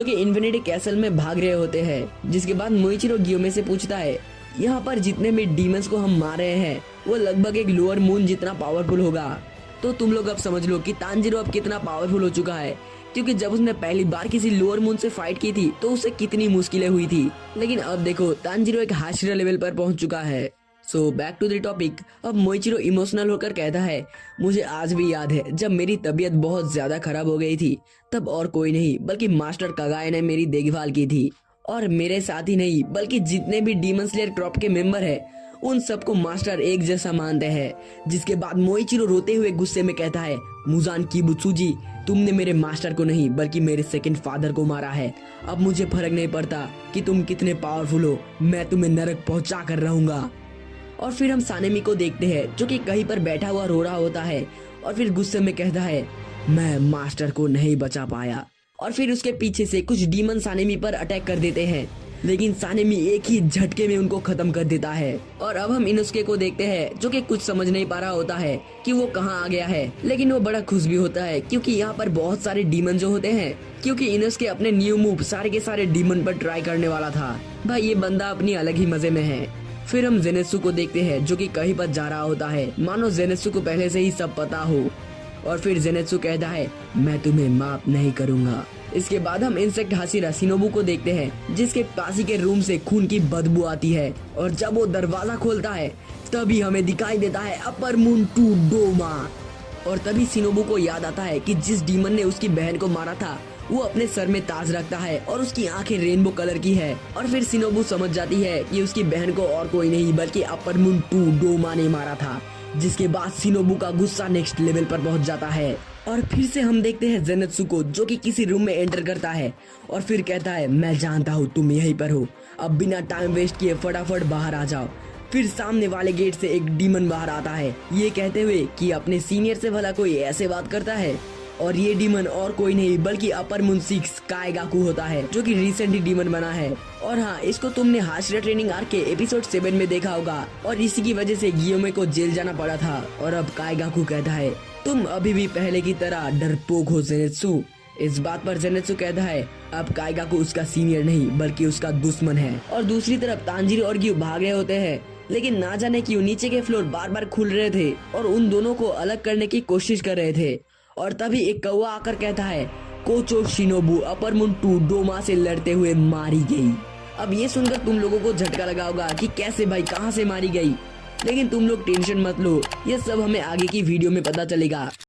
कि infinity castle में भाग रहे होते हैं, जिसके बाद मोइचिरो गियोमे से पूछता है यहाँ पर जितने भी डीमंस को हम मार रहे हैं वो लगभग एक लोअर मून जितना पावरफुल होगा। तो तुम लोग अब समझ लो कि तांजीरो अब कितना पावरफुल हो चुका है, क्योंकि जब उसने पहली बार किसी लोअर मून से फाइट की थी तो उसे कितनी मुश्किलें हुई थी, लेकिन अब देखो तांजीरो एक हाशिरा लेवल पर पहुंच चुका है। So back to the topic. अब मोइचिरो इमोशनल होकर कहता है मुझे आज भी याद है जब मेरी तबीयत बहुत ज्यादा खराब हो गई थी, तब और कोई नहीं बल्कि मास्टर कगाए ने मेरी देखभाल की थी, और मेरे साथ ही नहीं बल्कि जितने भी डीमन स्लेयर क्रॉप के मेंबर हैं उन सबको मास्टर एक जैसा मानते हैं। जिसके बाद मोइचिरो रोते हुए गुस्से में कहता है मुजान किबुत्सुजी, तुमने मेरे मास्टर को नहीं बल्कि मेरे सेकंड फादर को मारा है। अब मुझे फर्क नहीं पड़ता कि तुम कितने पावरफुल हो, मैं तुम्हें नरक पहुंचा कर रहूंगा। और फिर हम सानेमी को देखते हैं जो कि कहीं पर बैठा हुआ रो रहा होता है और फिर गुस्से में कहता है मैं मास्टर को नहीं बचा पाया। और फिर उसके पीछे से कुछ डीमन सानेमी पर अटैक कर देते हैं, लेकिन सानेमी एक ही झटके में उनको खत्म कर देता है। और अब हम इनुस्के को देखते हैं जो कि कुछ समझ नहीं पा रहा होता है कि वो कहाँ आ गया है, लेकिन वो बड़ा खुश भी होता है क्योंकि यहाँ पर बहुत सारे डीमन जो होते हैं, क्योंकि इनुस्के अपने न्यू मूव सारे के सारे डीमन पर ट्राई करने वाला था। भाई ये बंदा अपनी अलग ही मजे में है। फिर हम जेनेत्सु को देखते हैं जो कि कहीं पर जा रहा होता है, मानो जेनेत्सु को पहले से ही सब पता हो। और फिर जेनेत्सु कहता है मैं तुम्हें माफ नहीं करूंगा। इसके बाद हम इंसेक्ट हाशिरा शिनोबु को देखते हैं जिसके पास ही के रूम से खून की बदबू आती है, और जब वो दरवाजा खोलता है तभी हमें दिखाई देता है अपर मून टू डोमा। और तभी शिनोबु को याद आता है कि जिस डीमन ने उसकी बहन को मारा था वो अपने सर में ताज रखता है और उसकी आंखें रेनबो कलर की है। और फिर शिनोबु समझ जाती है कि उसकी बहन को और कोई नहीं बल्कि अपर मून टू डोमा ने मारा था। जिसके बाद शिनोबु का गुस्सा नेक्स्ट लेवल पर पहुंच जाता है। और फिर से हम देखते हैं जेनेत्सु को जो कि किसी रूम में एंटर करता है और फिर कहता है मैं जानता हूँ तुम यहीं पर हो, अब बिना टाइम वेस्ट किए फटाफट बाहर आ जाओ। फिर सामने वाले गेट से एक डीमन बाहर आता है ये कहते हुए कि अपने सीनियर से भला कोई ऐसे बात करता है, और ये डीमन और कोई नहीं बल्कि अपर मून 6 काएगाकू होता है जो कि रिसेंटली डीमन बना है। और हाँ, इसको तुमने हाशिरा ट्रेनिंग आर्क के एपिसोड 7 में देखा होगा, और इसी की वजह से गियोमे को जेल जाना पड़ा था। और अब काएगाकू कहता है तुम अभी भी पहले की तरह डरपोक हो जेनेत्सु। इस बात पर जेनेत्सु कहता है अब काएगाकू उसका सीनियर नहीं बल्कि उसका दुश्मन है। और दूसरी तरफ तांजीरो और गियो भाग रहे होते हैं, लेकिन ना जाने क्यों नीचे के फ्लोर बार बार खुल रहे थे और उन दोनों को अलग करने की कोशिश कर रहे थे। और तभी एक कौवा आकर कहता है कोचो शिनोबु अपर मून टू डोमा से लड़ते हुए मारी गई। अब ये सुनकर तुम लोगों को झटका लगा होगा कि कैसे भाई, कहां से मारी गई, लेकिन तुम लोग टेंशन मत लो, ये सब हमें आगे की वीडियो में पता चलेगा।